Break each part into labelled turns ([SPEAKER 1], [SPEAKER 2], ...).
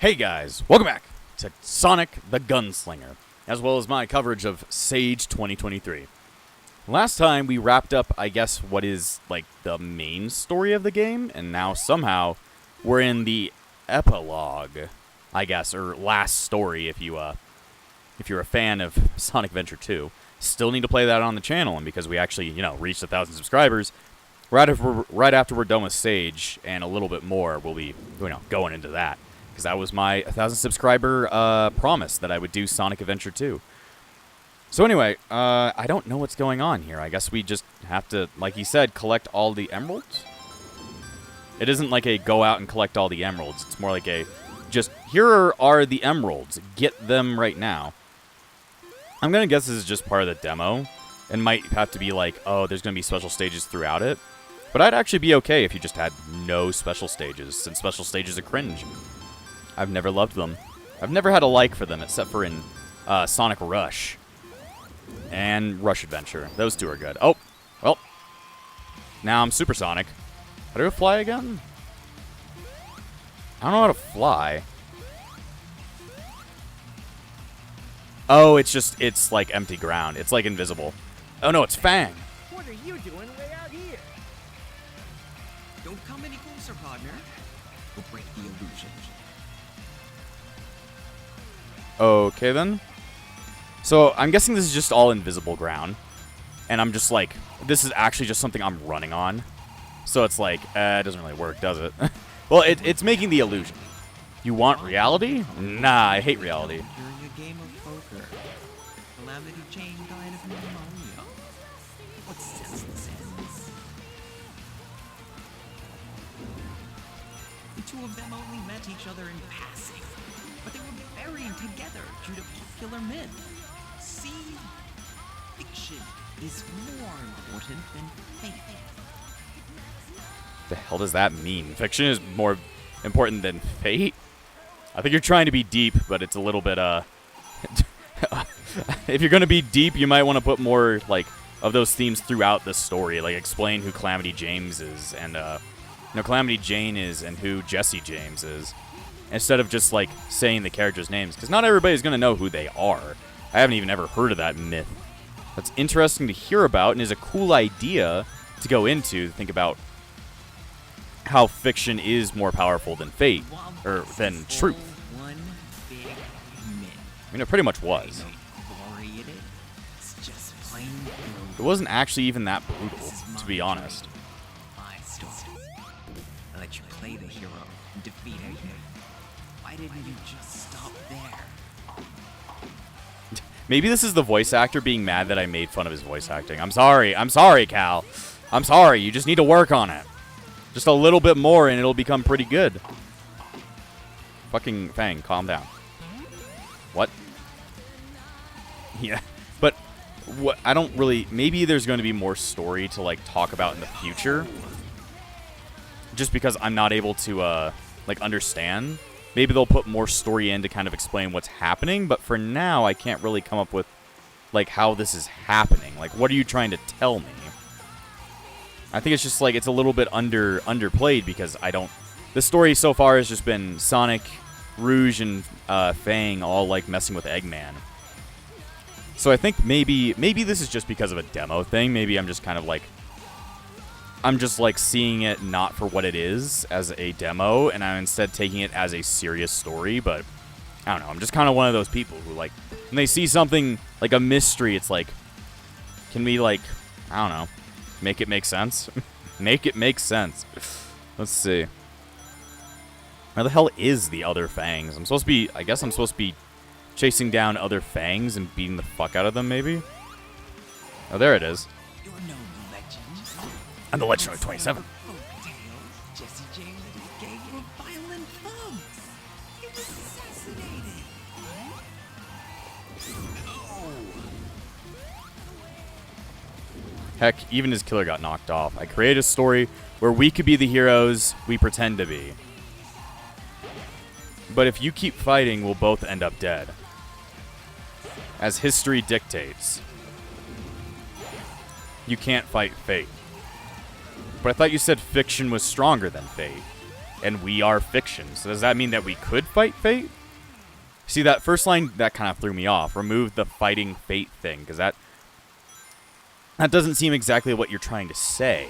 [SPEAKER 1] Hey guys, welcome back to Sonic the Gunslinger, as well as my coverage of Sage 2023. Last time we wrapped up, I guess, what is like the main story of the game, and now somehow we're in the epilogue, I guess, or last story if you're a fan of Sonic Adventure 2. Still need to play that on the channel, and because we actually, reached 1,000 subscribers, right after we're done with Sage and a little bit more, we'll be, going into that. Because that was my 1,000 subscriber promise that I would do Sonic Adventure 2. So anyway, I don't know what's going on here. I guess we just have to, like he said, collect all the emeralds? It isn't like a go out and collect all the emeralds. It's more like a just, here are the emeralds. Get them right now. I'm going to guess this is just part of the demo. And might have to be like, oh, there's going to be special stages throughout it. But I'd actually be okay if you just had no special stages, since special stages are cringe. I've never loved them. I've never had a like for them, except for in Sonic Rush and Rush Adventure. Those two are good. Oh, well. Now I'm Super Sonic. How do I fly again? I don't know how to fly. Oh, it's like empty ground. It's like invisible. Oh no, it's Fang.
[SPEAKER 2] What are you doing way out here?
[SPEAKER 3] Don't come any closer, partner. We'll break the illusion.
[SPEAKER 1] Okay, then. So, I'm guessing this is just all invisible ground. And I'm just like, this is actually just something I'm running on. So it's like, it doesn't really work, does it? Well, it's making the illusion. You want reality? Nah, I hate reality.
[SPEAKER 3] During a game of poker, Calamity Jane died of pneumonia. What senseless ends? The two of them only met each other in passing, but they were buried together due to popular myth. See, fiction is more important than faith.
[SPEAKER 1] The hell does that mean? Fiction is more important than fate? I think you're trying to be deep, but it's a little bit, if you're going to be deep, you might want to put more, like, of those themes throughout the story. Like, explain who Calamity James is, and, Calamity Jane is, and who Jesse James is. Instead of just, like, saying the characters' names. Because not everybody's going to know who they are. I haven't even ever heard of that myth. That's interesting to hear about, and is a cool idea to go into, to think about how fiction is more powerful than fate, or than truth.
[SPEAKER 3] One big myth.
[SPEAKER 1] I mean, it pretty much was.
[SPEAKER 3] It's just plain
[SPEAKER 1] It wasn't actually even that brutal, to be honest.
[SPEAKER 3] my story. I let you play the hero and defeat Eggman. Why didn't you just stop there?
[SPEAKER 1] Maybe this is the voice actor being mad that I made fun of his voice acting. I'm sorry, Cal. I'm sorry, you just need to work on it. Just a little bit more and it'll become pretty good. Fucking Fang, calm down. What? Yeah, but what? I don't really... Maybe there's going to be more story to, like, talk about in the future. Just because I'm not able to, understand. Maybe they'll put more story in to kind of explain what's happening, but for now, I can't really come up with, like, how this is happening. Like, what are you trying to tell me? I think it's just, like, it's a little bit underplayed because I don't... The story so far has just been Sonic, Rouge, and Fang all, like, messing with Eggman. So I think maybe this is just because of a demo thing. Maybe I'm just kind of, like... I'm just, like, seeing it not for what it is as a demo, and I'm instead taking it as a serious story, but... I don't know, I'm just kind of one of those people who, like... When they see something, like a mystery, it's like... Can we, like... I don't know... Make it make sense? Make it make sense. Let's see. Where the hell is the other Fangs? I'm supposed to be... I guess I'm supposed to be chasing down other Fangs and beating the fuck out of them, maybe? Oh, there it is.
[SPEAKER 3] You're no legend.
[SPEAKER 1] I'm the Legend of 27.
[SPEAKER 3] Folktales. Jesse James and his gang were violent thugs. He was assassinated.
[SPEAKER 1] Heck, even his killer got knocked off. I created a story where we could be the heroes we pretend to be. But if you keep fighting, we'll both end up dead. As history dictates. You can't fight fate. But I thought you said fiction was stronger than fate. and we are fiction. So does that mean that we could fight fate? See, that first line, that kind of threw me off. Remove the fighting fate thing, because that doesn't seem exactly what you're trying to say.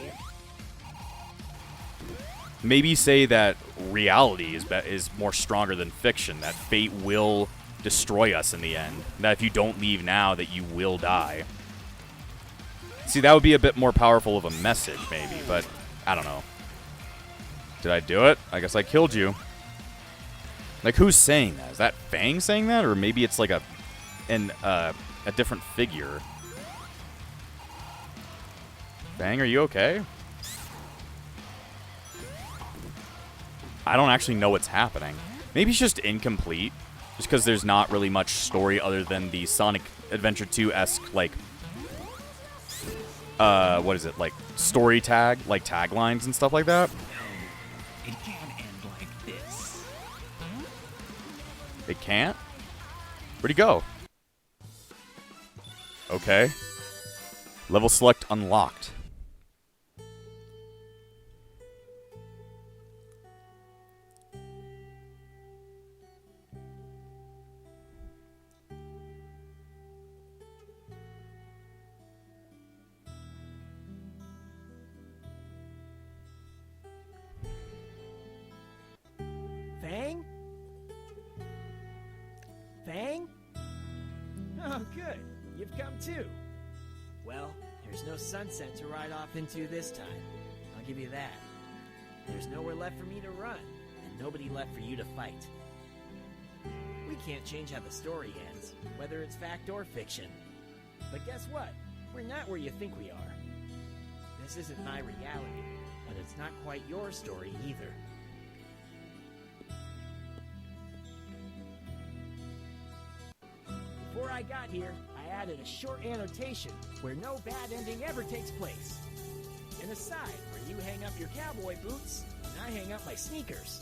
[SPEAKER 1] Maybe say that reality is more stronger than fiction, that fate will destroy us in the end, that if you don't leave now, that you will die. See, that would be a bit more powerful of a message, maybe, but I don't know. Did I do it? I guess I killed you. Like, who's saying that? Is that Fang saying that? Or maybe it's like a different figure. Fang, are you okay? I don't actually know what's happening. Maybe it's just incomplete. Just because there's not really much story other than the Sonic Adventure 2-esque, like, what is it? Like, story tag, like taglines and stuff like that.
[SPEAKER 3] It can't end like this.
[SPEAKER 1] It can't? Where'd he go? Okay. Level select unlocked.
[SPEAKER 2] Fang? Fang? Oh, good. You've come too. Well, there's no sunset to ride off into this time. I'll give you that. There's nowhere left for me to run, and nobody left for you to fight. We can't change how the story ends, whether it's fact or fiction. But guess what? We're not where you think we are. This isn't my reality, but it's not quite your story either. Before I got here, I added a short annotation where no bad ending ever takes place. And a side where you hang up your cowboy boots and I hang up my sneakers.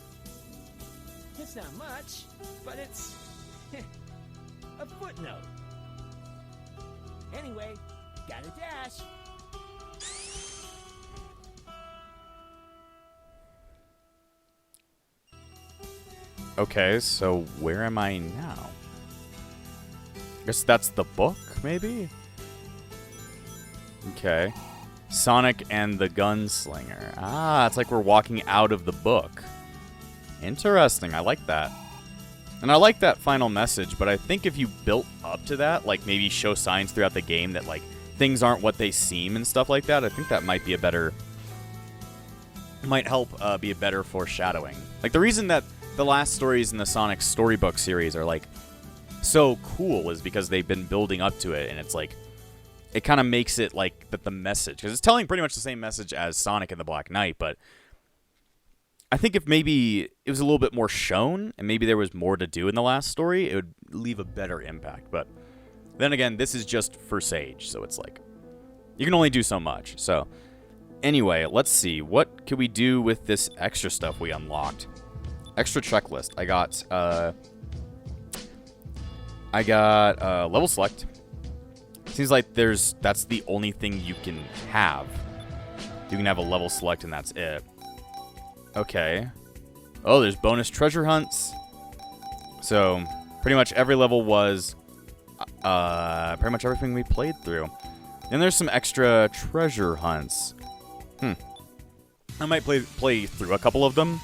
[SPEAKER 2] It's not much, but it's a footnote. Anyway, gotta dash.
[SPEAKER 1] Okay, so where am I now? Guess that's the book, maybe? Okay. Sonic and the Gunslinger. Ah, it's like we're walking out of the book. Interesting, I like that. And I like that final message, but I think if you built up to that, like maybe show signs throughout the game that like things aren't what they seem and stuff like that, I think that might be a better... might help be a better foreshadowing. Like the reason that the last stories in the Sonic storybook series are like so cool is because they've been building up to it, and it's like it kind of makes it like that the message, because it's telling pretty much the same message as Sonic and the Black Knight, but I think if maybe it was a little bit more shown and maybe there was more to do in the last story, it would leave a better impact. But then again, this is just for Sage, so it's like you can only do so much. So anyway, let's see, what can we do with this extra stuff we unlocked? Extra checklist. I got level select. Seems like that's the only thing you can have. You can have a level select and that's it. Okay. Oh, there's bonus treasure hunts. So pretty much every level was pretty much everything we played through. And there's some extra treasure hunts. I might play through a couple of them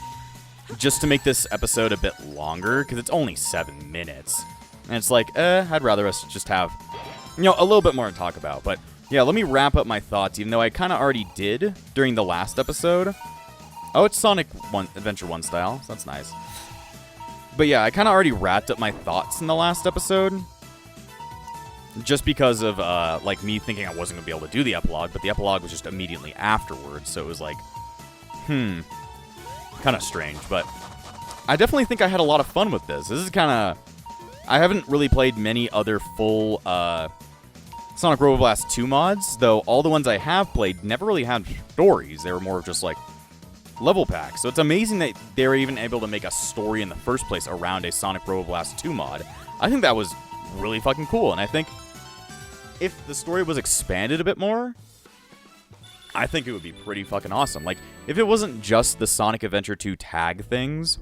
[SPEAKER 1] just to make this episode a bit longer, because it's only 7 minutes. And it's like, I'd rather us just have, a little bit more to talk about. But yeah, let me wrap up my thoughts, even though I kind of already did during the last episode. Oh, it's Sonic Adventure 1 style, so that's nice. But yeah, I kind of already wrapped up my thoughts in the last episode. Just because of, like, me thinking I wasn't going to be able to do the epilogue, but the epilogue was just immediately afterwards, so it was like, kind of strange, but I definitely think I had a lot of fun with this. This is kind of... I haven't really played many other full Sonic Robo Blast 2 mods, though all the ones I have played never really had stories. They were more of just, like, level packs. So it's amazing that they were even able to make a story in the first place around a Sonic Robo Blast 2 mod. I think that was really fucking cool, and I think if the story was expanded a bit more, I think it would be pretty fucking awesome. Like, if it wasn't just the Sonic Adventure 2 tagline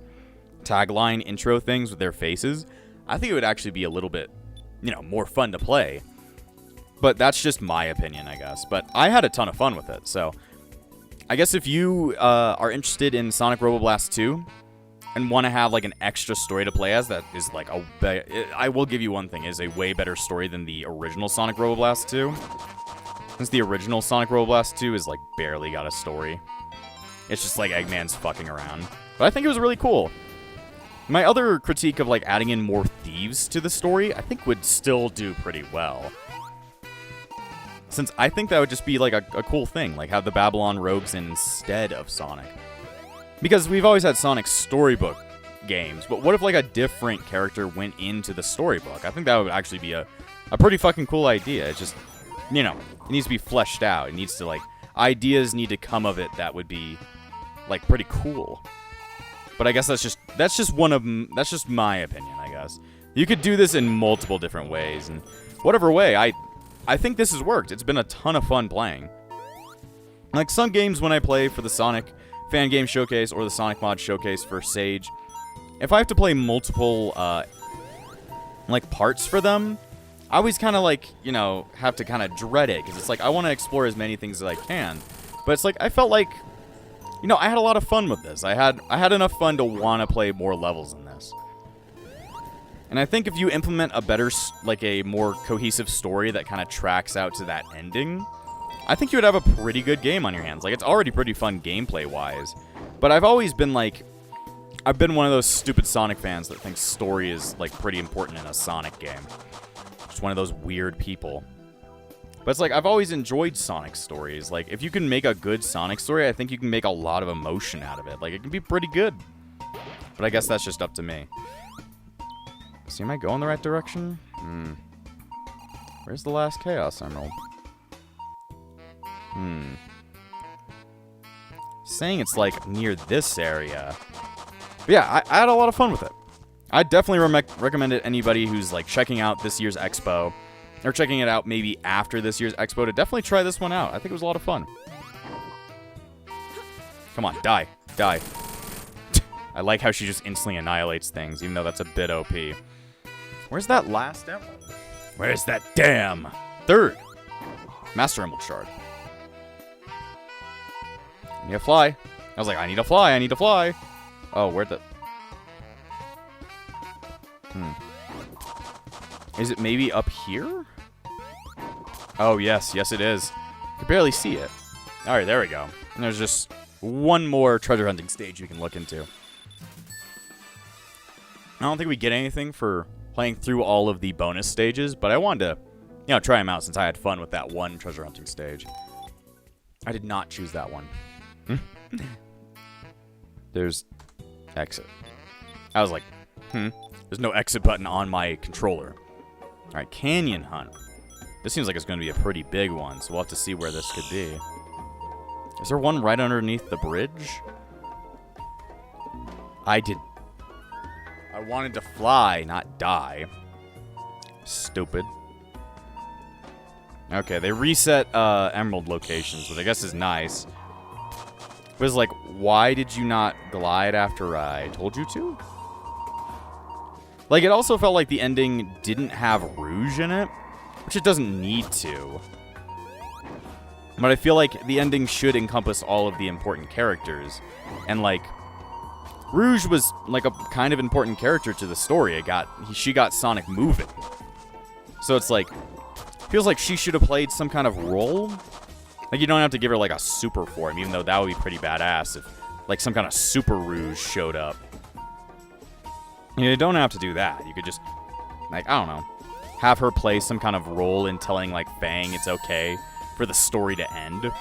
[SPEAKER 1] intro things with their faces, I think it would actually be a little bit, more fun to play. But that's just my opinion, I guess. But I had a ton of fun with it, so I guess if you are interested in Sonic Robo Blast 2 and want to have like an extra story to play as that is like I will give you one thing, is a way better story than the original Sonic Robo Blast 2. Since the original Sonic Robo Blast 2 is like barely got a story. It's just like Eggman's fucking around. But I think it was really cool. My other critique of like adding in more thieves to the story, I think would still do pretty well. Since I think that would just be like a cool thing, like have the Babylon Rogues instead of Sonic. Because we've always had Sonic storybook games, but what if like a different character went into the storybook? I think that would actually be a pretty fucking cool idea. It's just, it needs to be fleshed out. It needs to like, ideas need to come of it that would be like pretty cool. But I guess that's just my opinion, I guess. You could do this in multiple different ways, and whatever way, I think this has worked. It's been a ton of fun playing. Like some games when I play for the Sonic Fan Game Showcase or the Sonic Mod Showcase for Sage, if I have to play multiple like parts for them, I always kind of like, have to kind of dread it, because it's like I want to explore as many things as I can. But it's like I felt like, I had a lot of fun with this. I had enough fun to want to play more levels in this. And I think if you implement a better, like a more cohesive story that kind of tracks out to that ending, I think you would have a pretty good game on your hands. Like, it's already pretty fun gameplay-wise. But I've always been like, I've been one of those stupid Sonic fans that thinks story is like pretty important in a Sonic game. Just one of those weird people. But it's like, I've always enjoyed Sonic stories. Like, if you can make a good Sonic story, I think you can make a lot of emotion out of it. Like, it can be pretty good. But I guess that's just up to me. See, am I going the right direction? Where's the last Chaos Emerald? Saying it's, like, near this area. But yeah, I had a lot of fun with it. I definitely recommend it anybody who's, like, checking out this year's Expo, or checking it out maybe after this year's Expo, to definitely try this one out. I think it was a lot of fun. Come on, die. Die. I like how she just instantly annihilates things, even though that's a bit OP. Where's that last emerald? Where's that damn third Master Emerald Shard? I need a fly. I was like, I need a fly, I need a fly. Oh, where'd the... Is it maybe up here? Oh, yes. Yes, it is. I can barely see it. Alright, there we go. And there's just one more treasure hunting stage you can look into. I don't think we get anything for playing through all of the bonus stages, but I wanted to, try them out since I had fun with that one treasure hunting stage. I did not choose that one. There's exit. I was like, there's no exit button on my controller. Alright, Canyon Hunt. This seems like it's going to be a pretty big one, so we'll have to see where this could be. Is there one right underneath the bridge? I wanted to fly, not die. Stupid. Okay, they reset emerald locations, which I guess is nice. It was like, why did you not glide after I told you to? Like, it also felt like the ending didn't have Rouge in it, which it doesn't need to. But I feel like the ending should encompass all of the important characters. And, like, Rouge was, like, a kind of important character to the story. She got Sonic moving. So it's like, feels like she should have played some kind of role. Like, you don't have to give her, like, a super form, even though that would be pretty badass if, like, some kind of super Rouge showed up. You don't have to do that. You could just, like, I don't know, have her play some kind of role in telling, like, Fang it's okay for the story to end.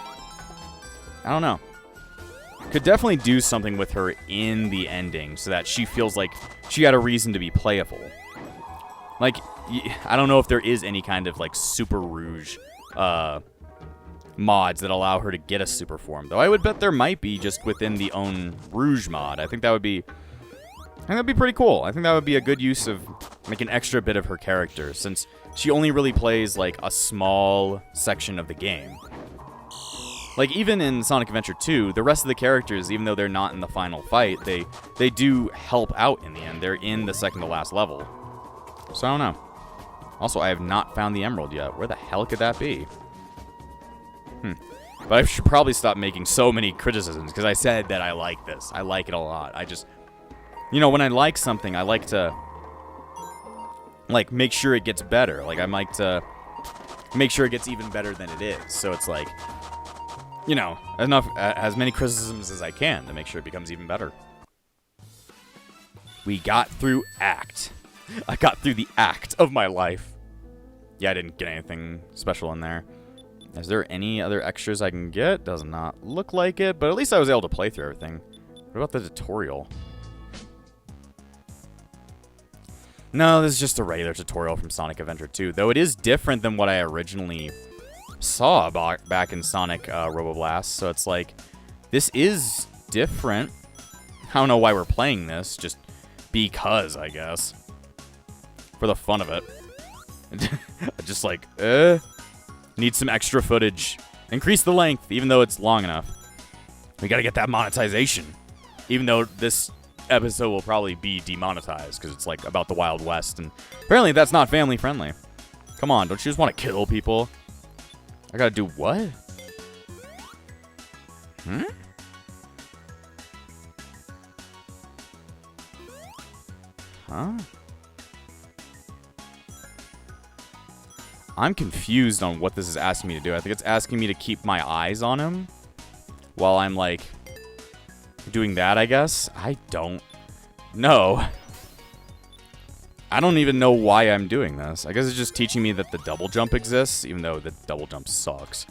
[SPEAKER 1] I don't know. Could definitely do something with her in the ending so that she feels like she had a reason to be playable. Like, I don't know if there is any kind of, like, Super Rouge mods that allow her to get a super form. Though I would bet there might be just within the own Rouge mod. I think that'd be pretty cool. I think that would be a good use of, like, an extra bit of her character, since she only really plays, like, a small section of the game. Like, even in Sonic Adventure 2, the rest of the characters, even though they're not in the final fight, they do help out in the end. They're in the second to last level. So I don't know. Also, I have not found the emerald yet. Where the hell could that be? But I should probably stop making so many criticisms, because I said that I like this. I like it a lot. I just... You know, when I like something, I like to... like, make sure it gets better. Like, I like to make sure it gets even better than it is. So it's like, you know, as many criticisms as I can to make sure it becomes even better. We got through Act. I got through the act of my life. Yeah, I didn't get anything special in there. Is there any other extras I can get? Does not look like it, but at least I was able to play through everything. What about the tutorial? No, this is just a regular tutorial from Sonic Adventure 2, though it is different than what I originally saw back in Sonic Robo Blast, so it's like, this is different. I don't know why we're playing this, just because, I guess. For the fun of it. Just like, need some extra footage. Increase the length, even though it's long enough. We gotta get that monetization. Even though this episode will probably be demonetized, because it's like about the Wild West, and apparently that's not family friendly. Come on, don't you just want to kill people? I gotta do what? Huh? I'm confused on what this is asking me to do. I think it's asking me to keep my eyes on him while I'm, like, doing that, I guess. I don't know. I don't even know why I'm doing this. I guess it's just teaching me that the double jump exists, even though the double jump sucks.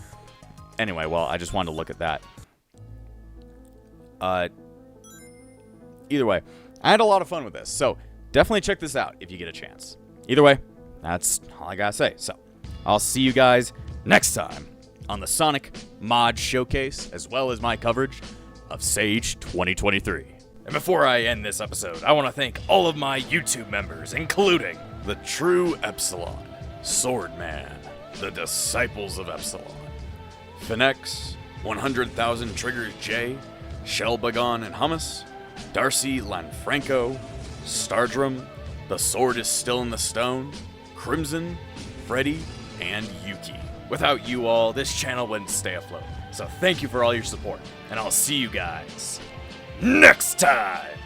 [SPEAKER 1] Anyway, well, I just wanted to look at that. Either way, I had a lot of fun with this, so definitely check this out if you get a chance. Either way, that's all I gotta say. So, I'll see you guys next time on the Sonic Mod Showcase, as well as my coverage of Sage 2023. And before I end this episode, I want to thank all of my YouTube members, including the True Epsilon, Swordman, the Disciples of Epsilon, Finex, 100,000 Triggers J, Shellbagon and Hummus, Darcy Lanfranco, Stardrum, The Sword is Still in the Stone, Crimson, Freddy, and Yuki. Without you all, this channel wouldn't stay afloat. So thank you for all your support, and I'll see you guys next time!